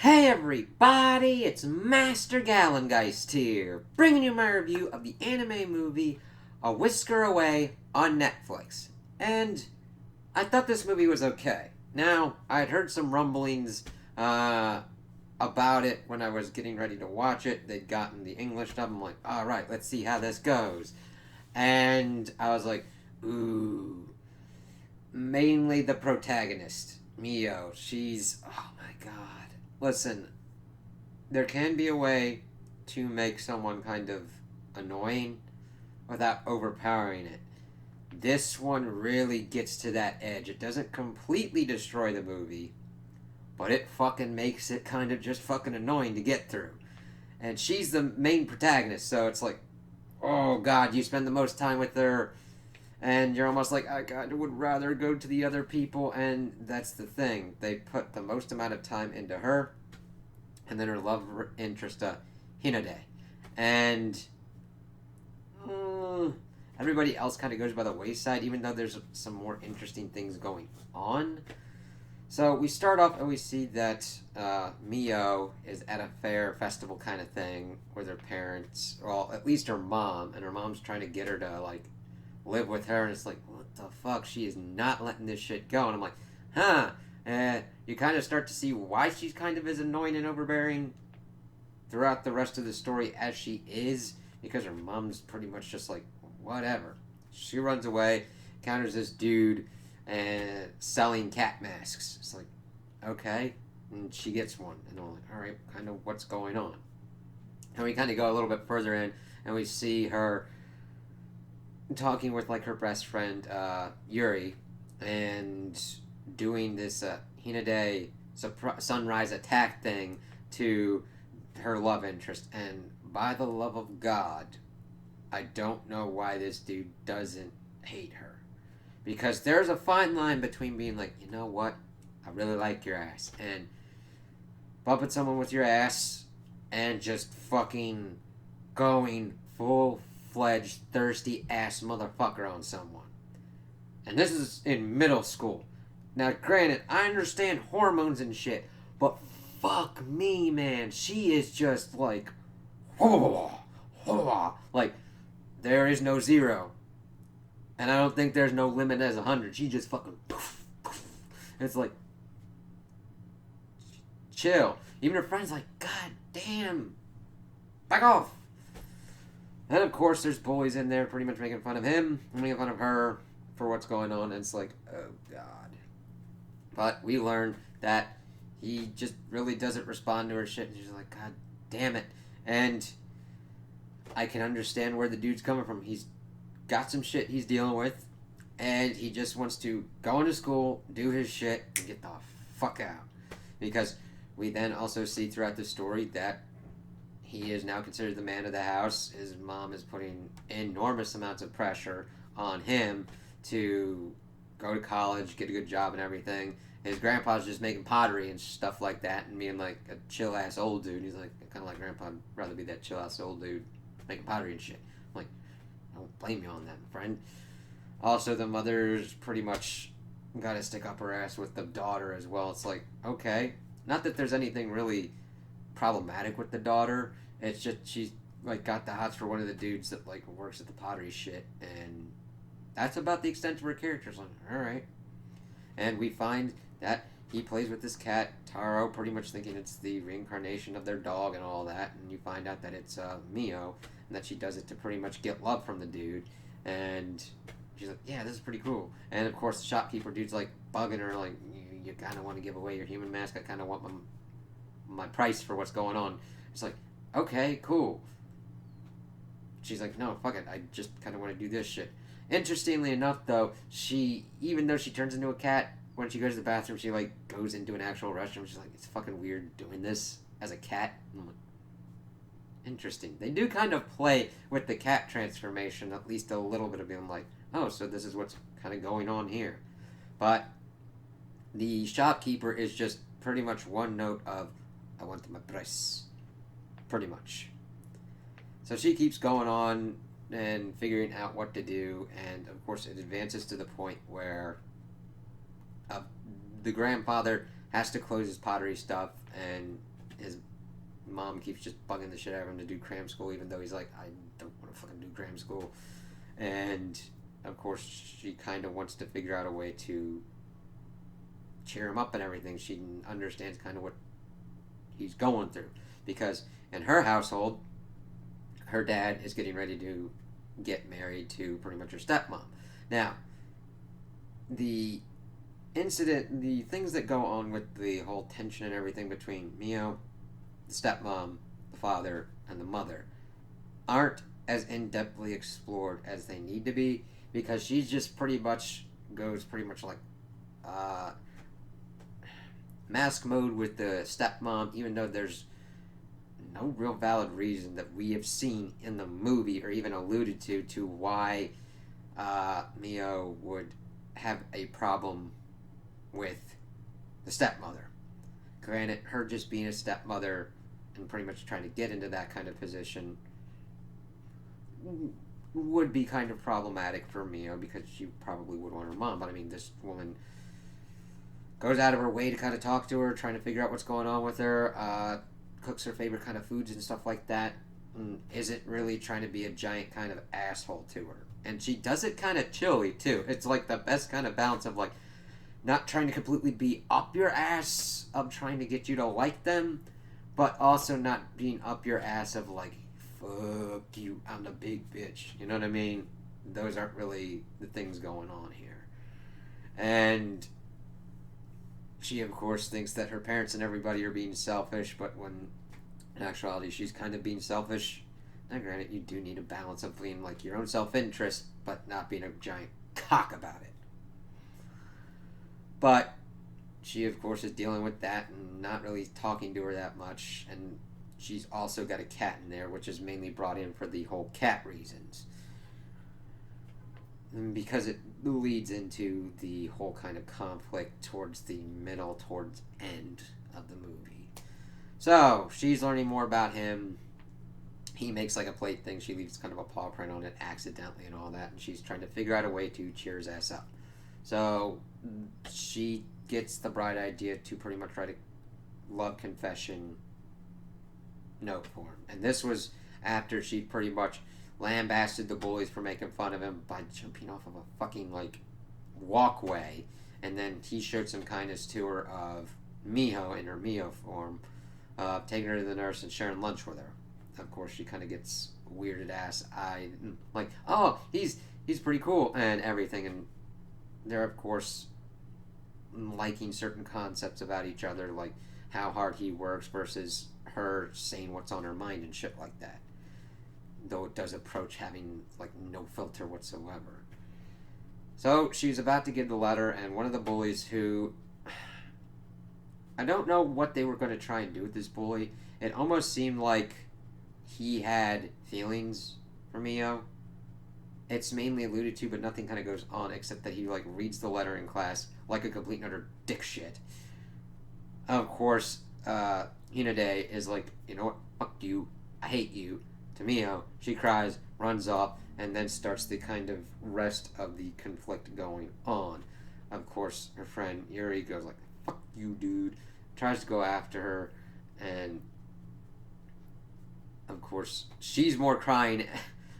Hey everybody, it's Master Gallengeist here, bringing you my review of the anime movie A Whisker Away on Netflix. And I thought this movie was okay. Now, I had heard some rumblings about it when I was getting ready to watch it. They'd gotten the English dub. I'm like, alright, let's see how this goes. And I was like, ooh. Mainly the protagonist, Mio. She's, oh my god. Listen, there can be a way to make someone kind of annoying without overpowering it. This one really gets to that edge. It doesn't completely destroy the movie, but it fucking makes it kind of just fucking annoying to get through. And she's the main protagonist, so it's like, oh god, you spend the most time with her, and you're almost like, I kind of would rather go to the other people, and that's the thing. They put the most amount of time into her, and then her love interest, Hinode. And everybody else kind of goes by the wayside, even though there's some more interesting things going on. So we start off and we see that Mio is at a fair festival kind of thing with her parents, well, at least her mom, and her mom's trying to get her to like live with her, and it's like, what the fuck? She is not letting this shit go, and I'm like, huh? And you kind of start to see why she's kind of as annoying and overbearing throughout the rest of the story as she is, because her mom's pretty much just like, whatever. She runs away, encounters this dude, and selling cat masks. It's like, okay, and she gets one, and I'm like, all right, kind of what's going on? And we kind of go a little bit further in, and we see her talking with like her best friend Yuri, and doing this Hinode sunrise attack thing to her love interest. And by the love of God, I don't know why this dude doesn't hate her, because there's a fine line between being like, you know what, I really like your ass, and bumping someone with your ass, and just fucking going full fledged thirsty ass motherfucker on someone. And this is in middle school. Now, granted, I understand hormones and shit, but fuck me, man. She is just like, like, there is no zero. And I don't think there's no limit as 100. She just fucking poof, poof. It's like, chill. Even her friend's like, God damn, back off. And of course, there's bullies in there pretty much making fun of him, making fun of her for what's going on. And it's like, oh god. But we learn that he just really doesn't respond to her shit. And she's like, God damn it. And I can understand where the dude's coming from. He's got some shit he's dealing with, and he just wants to go into school, do his shit, and get the fuck out. Because we then also see throughout the story that he is now considered the man of the house. His mom is putting enormous amounts of pressure on him to go to college, get a good job, and everything. His grandpa's just making pottery and stuff like that, and being like a chill ass old dude. He's like, kind of like grandpa. I'd rather be that chill ass old dude making pottery and shit. I'm like, I don't blame you on that, my friend. Also, the mother's pretty much got to stick up her ass with the daughter as well. It's like, okay, not that there's anything really problematic with the daughter. It's just she's like got the hots for one of the dudes that like works at the pottery shit, and that's about the extent of her character. It's like, all right, and we find that he plays with this cat Taro, pretty much thinking it's the reincarnation of their dog and all that, and you find out that it's Mio, and that she does it to pretty much get love from the dude, and she's like, yeah, this is pretty cool. And of course, the shopkeeper dude's like bugging her, like, you kind of want to give away your human mask. I kind of want my price for what's going on. It's like, okay, cool. She's like, no, fuck it. I just kind of want to do this shit. Interestingly enough, though, even though she turns into a cat, when she goes to the bathroom, she, like, goes into an actual restroom. She's like, it's fucking weird doing this as a cat. And I'm like, interesting. They do kind of play with the cat transformation, at least a little bit of being like, oh, so this is what's kind of going on here. But the shopkeeper is just pretty much one note of, I want my price. Pretty much. So she keeps going on and figuring out what to do, and of course it advances to the point where the grandfather has to close his pottery stuff, and his mom keeps just bugging the shit out of him to do cram school, even though he's like, I don't want to fucking do cram school. And of course, she kind of wants to figure out a way to cheer him up and everything. She understands kind of what he's going through, because in her household, her dad is getting ready to get married to pretty much her stepmom. Now, the the things that go on with the whole tension and everything between Mio, the stepmom, the father, and the mother aren't as in-depthly explored as they need to be, because she just pretty much goes pretty much like uh, mask mode with the stepmom, even though there's no real valid reason that we have seen in the movie or even alluded to why Mio would have a problem with the stepmother. Granted, her just being a stepmother and pretty much trying to get into that kind of position would be kind of problematic for Mio, because she probably would want her mom. But I mean, this woman goes out of her way to kind of talk to her, trying to figure out what's going on with her, cooks her favorite kind of foods and stuff like that, and isn't really trying to be a giant kind of asshole to her. And she does it kind of chilly, too. It's like the best kind of balance of like not trying to completely be up your ass of trying to get you to like them, but also not being up your ass of like, fuck you, I'm the big bitch. You know what I mean? Those aren't really the things going on here. And she, of course, thinks that her parents and everybody are being selfish, but when in actuality she's kind of being selfish. Now, granted, you do need a balance of being like your own self-interest, but not being a giant cock about it. But she, of course, is dealing with that and not really talking to her that much, and she's also got a cat in there, which is mainly brought in for the whole cat reasons. Because it leads into the whole kind of conflict towards the middle, towards end of the movie. So, she's learning more about him. He makes like a plate thing. She leaves kind of a paw print on it accidentally and all that, and she's trying to figure out a way to cheer his ass up. So, she gets the bright idea to pretty much write a love confession note for him. And this was after she pretty much lambasted the bullies for making fun of him by jumping off of a fucking like walkway, and then he showed some kindness to her of Miho in her Mio form, taking her to the nurse and sharing lunch with her. Of course, she kind of gets weirded ass eyed, like, oh, he's pretty cool and everything, and they're of course liking certain concepts about each other, like how hard he works versus her saying what's on her mind and shit like that. Though it does approach having like no filter whatsoever. So she's about to give the letter, and one of the bullies, who I don't know what they were going to try and do with this bully. It almost seemed like he had feelings for Mio. It's mainly alluded to, but nothing kind of goes on except that he like reads the letter in class like a complete and utter dick shit. Of course, Hinode is like, you know what, fuck you, I hate you. To Mio, she cries, runs off, and then starts the kind of rest of the conflict going on. Of course, her friend Yuri goes like, fuck you, dude, tries to go after her, and of course, she's more crying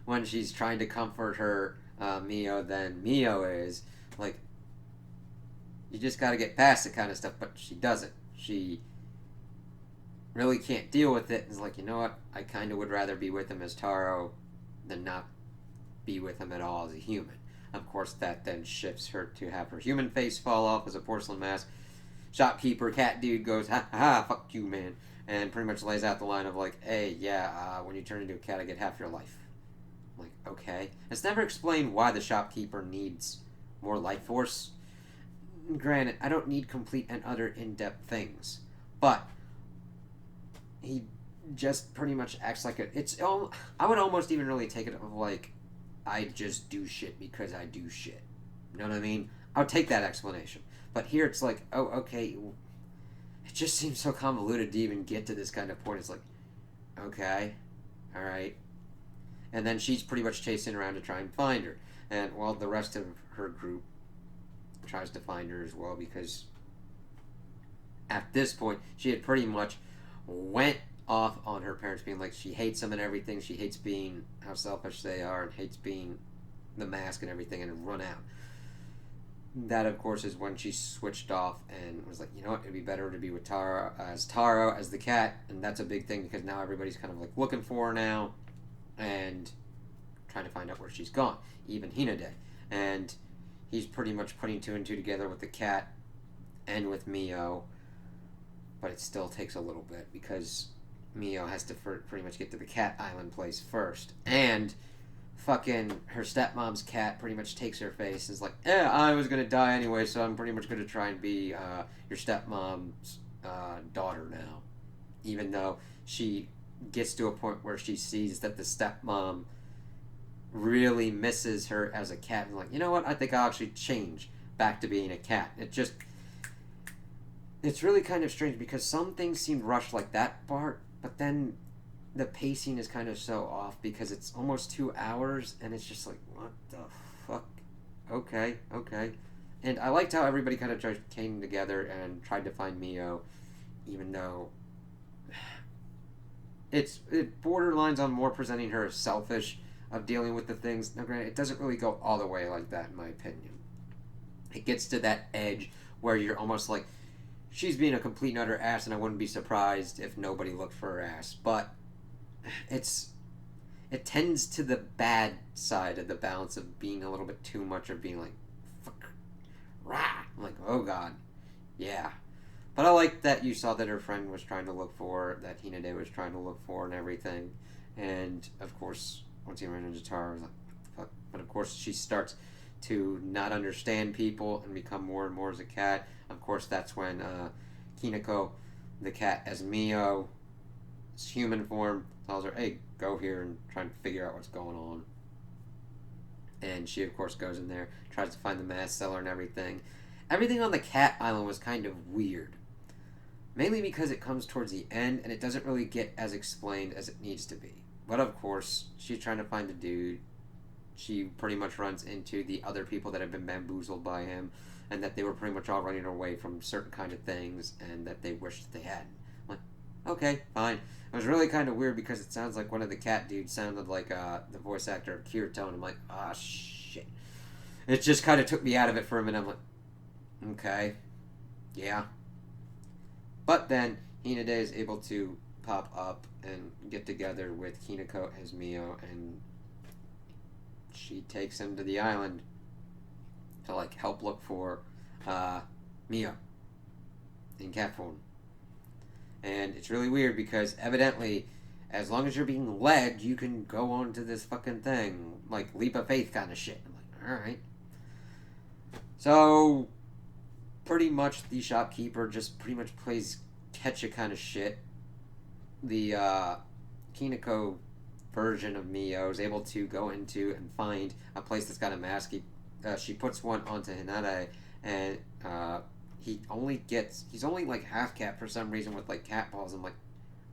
when she's trying to comfort her Mio than Mio is. Like, you just gotta get past that kind of stuff, but she doesn't. She really can't deal with it. It's like, you know what? I kind of would rather be with him as Taro than not be with him at all as a human. Of course, that then shifts her to have her human face fall off as a porcelain mask. Shopkeeper, cat dude goes, ha ha ha, fuck you, man. And pretty much lays out the line of like, hey, yeah, when you turn into a cat, I get half your life. I'm like, okay. It's never explained why the shopkeeper needs more life force. Granted, I don't need complete and utter in-depth things. But he just pretty much acts like I would almost even really take it of like, I just do shit because I do shit. You know what I mean? I'll take that explanation. But here it's like, oh, okay. It just seems so convoluted to even get to this kind of point. It's like, okay, alright. And then she's pretty much chasing around to try and find her. And, well, the rest of her group tries to find her as well, because At this point, she had pretty much went off on her parents, being like she hates them and everything. She hates being how selfish they are and hates being the mask and everything, and run out. That, of course, is when she switched off and was like, you know what, it'd be better to be with Taro as the cat, and that's a big thing because now everybody's kind of like looking for her now and trying to find out where she's gone. Even Hinode, and he's pretty much putting two and two together with the cat and with Mio, but it still takes a little bit because Mio has to pretty much get to the cat island place first, and fucking her stepmom's cat pretty much takes her face and is like, I was gonna die anyway, so I'm pretty much gonna try and be your stepmom's daughter now. Even though she gets to a point where she sees that the stepmom really misses her as a cat and like, you know what, I think I'll actually change back to being a cat. It's really kind of strange because some things seem rushed like that part, but then the pacing is kind of so off because it's almost 2 hours and it's just like, what the fuck? Okay. And I liked how everybody kind of came together and tried to find Mio, even though it borderlines on more presenting her as selfish of dealing with the things. Now, granted, it doesn't really go all the way like that, in my opinion. It gets to that edge where you're almost like, she's being a complete and utter ass, and I wouldn't be surprised if nobody looked for her ass. But it tends to the bad side of the balance of being a little bit too much, or being like, fuck, rah. I'm like, oh god, yeah. But I like that you saw that her friend was trying to look for, that Hinode was trying to look for and everything. And of course, once he ran into Tara, I was like, fuck. But of course, she starts to not understand people and become more and more as a cat. Of course, that's when Kineko, the cat as Mio's human form, tells her, hey, go here and try and figure out what's going on. And she, of course, goes in there, tries to find the mask seller and everything. Everything on the cat island was kind of weird. Mainly because it comes towards the end and it doesn't really get as explained as it needs to be. But of course, she's trying to find the dude. She pretty much runs into the other people that have been bamboozled by him, and that they were pretty much all running away from certain kind of things, and that they wished they hadn't. I'm like, okay, fine. It was really kind of weird because it sounds like one of the cat dudes sounded like the voice actor of Kirito, and I'm like, ah, shit. It just kind of took me out of it for a minute. I'm like, okay, yeah. But then Hinode is able to pop up and get together with Kineko as Mio, and she takes him to the island to like help look for Mio in cat form. And it's really weird because evidently, as long as you're being led, you can go on to this fucking thing, like leap of faith kind of shit. I'm like, all right. So pretty much the shopkeeper just pretty much plays catch-a kind of shit. The Kineko version of Mio is able to go into and find a place that's got a mask. She puts one onto Hinata, and he's only like half cat for some reason with like cat balls. I'm like,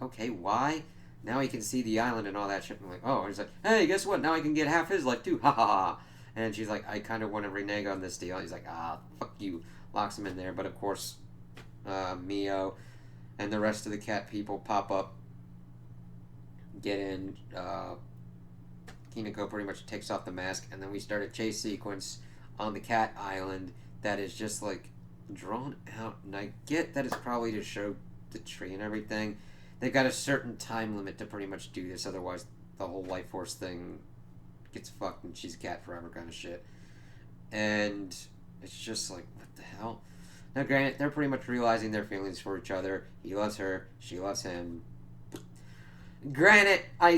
okay, why? Now he can see the island and all that shit. I'm like, oh, and he's like, hey, guess what? Now I can get half his life too. Ha ha ha. And she's like, I kind of want to renege on this deal. He's like, fuck you. Locks him in there. But of course, Mio and the rest of the cat people pop up, get in. Kineko pretty much takes off the mask, and then we start a chase sequence on the cat island that is just like drawn out. And I get that it's probably to show the tree and everything. They've got a certain time limit to pretty much do this, otherwise the whole life force thing gets fucked and she's a cat forever kind of shit. And it's just like, what the hell? Now, granted, they're pretty much realizing their feelings for each other. He loves her, she loves him. Granted, I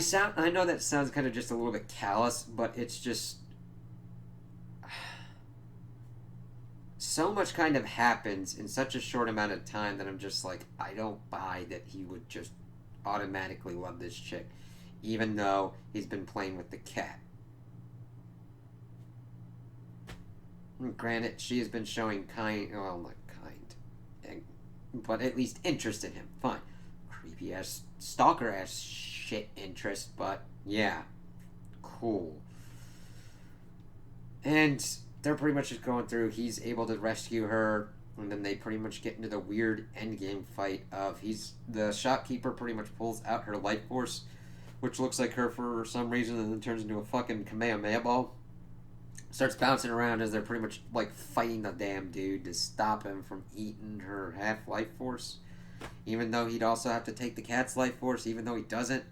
know that sounds kind of just a little bit callous, but it's just so much kind of happens in such a short amount of time that I'm just like, I don't buy that he would just automatically love this chick, even though he's been playing with the cat. Granted, she has been showing but at least interest in him. Fine. Creepy ass, stalker ass shit interest, but yeah. Cool. And they're pretty much just going through. He's able to rescue her And then they pretty much get into the weird endgame fight of the shopkeeper pretty much pulls out her life force, which looks like her for some reason, and then turns into a fucking Kamehameha ball. Starts bouncing around as they're pretty much like fighting the damn dude to stop him from eating her half life force. Even though he'd also have to take the cat's life force, even though he doesn't.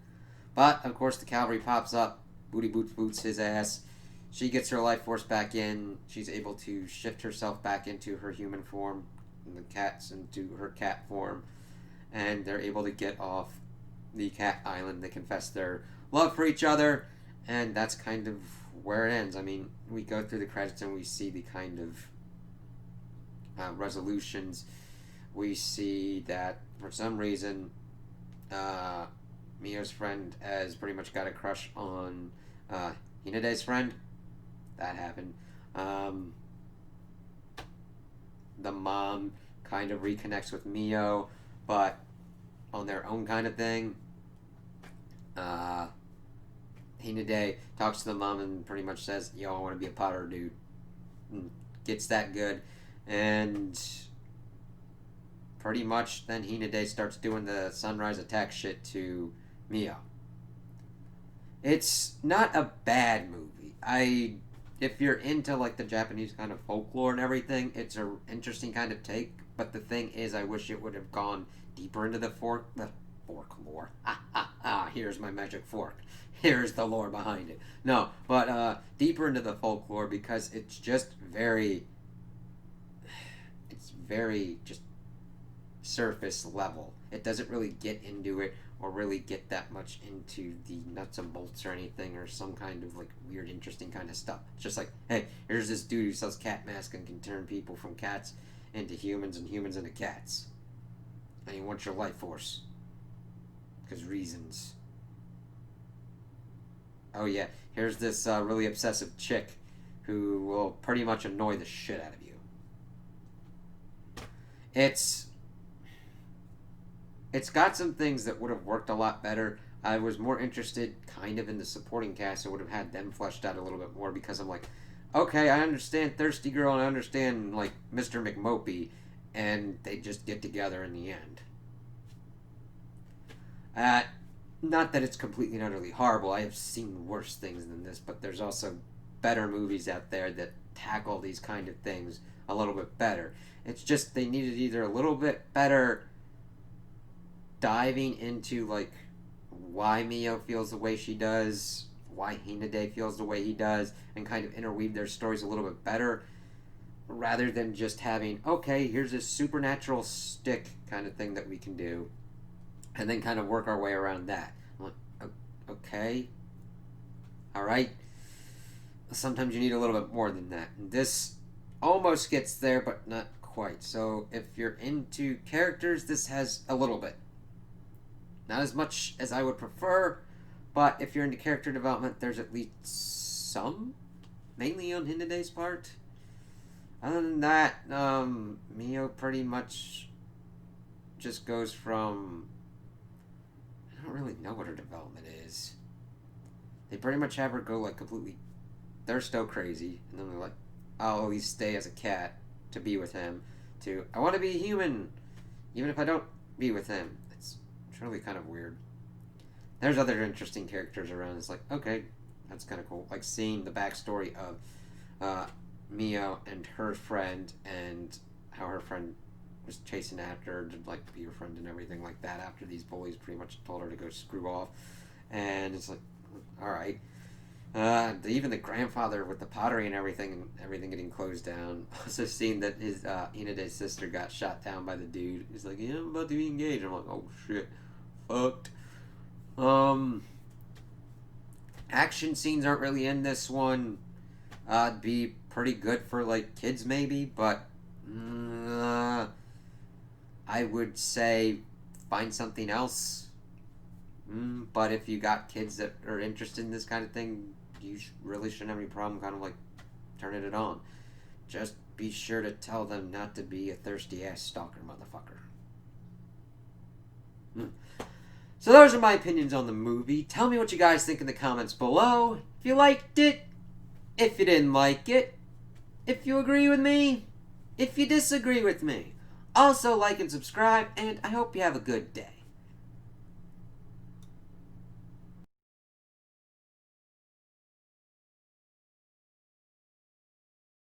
But, of course, the cavalry pops up, booty boots his ass. She gets her life force back in. She's able to shift herself back into her human form, and the cat's into her cat form. And they're able to get off the cat island. They confess their love for each other, and that's kind of where it ends. I mean, we go through the credits and we see the kind of resolutions. We see that for some reason, Mio's friend has pretty much got a crush on Hinade's friend. That happened. The mom kind of reconnects with Mio, but on their own kind of thing. Hinade talks to the mom and pretty much says, "Yo, I want to be a Potter dude." And gets that good. And pretty much then Hinade starts doing the sunrise attack shit to Mio. It's not a bad movie. If you're into like the Japanese kind of folklore and everything, it's an interesting kind of take. But the thing is, I wish it would have gone deeper into the fork lore. Here's my magic fork. Here's the lore behind it. No, but deeper into the folklore, because it's just very just surface level. It doesn't really get into it or really get that much into the nuts and bolts or anything, or some kind of like weird interesting kind of stuff. It's just like, hey, here's this dude who sells cat masks and can turn people from cats into humans and humans into cats, and he wants your life force because reasons. Oh yeah, here's this really obsessive chick who will pretty much annoy the shit out of you. It's got some things that would have worked a lot better. I was more interested kind of in the supporting cast. I would have had them fleshed out a little bit more, because I'm like, okay, I understand Thirsty Girl and I understand like Mr. McMopey, and they just get together in the end. Not that it's completely and utterly horrible. I have seen worse things than this, but there's also better movies out there that tackle these kind of things a little bit better. It's just they needed either a little bit better diving into like why Mio feels the way she does, why Hinade feels the way he does, and kind of interweave their stories a little bit better, rather than just having, okay, here's this supernatural stick kind of thing that we can do, and then kind of work our way around that. I'm like, okay, all right. Sometimes you need a little bit more than that. And this almost gets there, but not quite. So if you're into characters, this has a little bit. Not as much as I would prefer, but if you're into character development, there's at least some, mainly on Hinade's part. Other than that, Mio pretty much just goes from, I don't really know what her development is. They pretty much have her go like completely thirsto crazy, and then they're like, I'll at least stay as a cat to be with him, to I want to be a human, even if I don't be with him. It's really kind of weird. There's other interesting characters around. It's like, okay, that's kind of cool. Like seeing the backstory of Mio and her friend, and how her friend was chasing after her to like be her friend and everything like that after these bullies pretty much told her to go screw off. And it's like, all right. Even the grandfather with the pottery and everything getting closed down. Also seeing that his Hinade's sister got shot down by the dude. He's like, yeah, I'm about to be engaged. I'm like, oh shit, fucked. Action scenes aren't really in this one. It'd be pretty good for like kids maybe, but I would say find something else. But if you got kids that are interested in this kind of thing, you really shouldn't have any problem kind of like turning it on. Just be sure to tell them not to be a thirsty ass stalker motherfucker. So those are my opinions on the movie. Tell me what you guys think in the comments below. If you liked it, if you didn't like it, if you agree with me, if you disagree with me. Also, like and subscribe, and I hope you have a good day.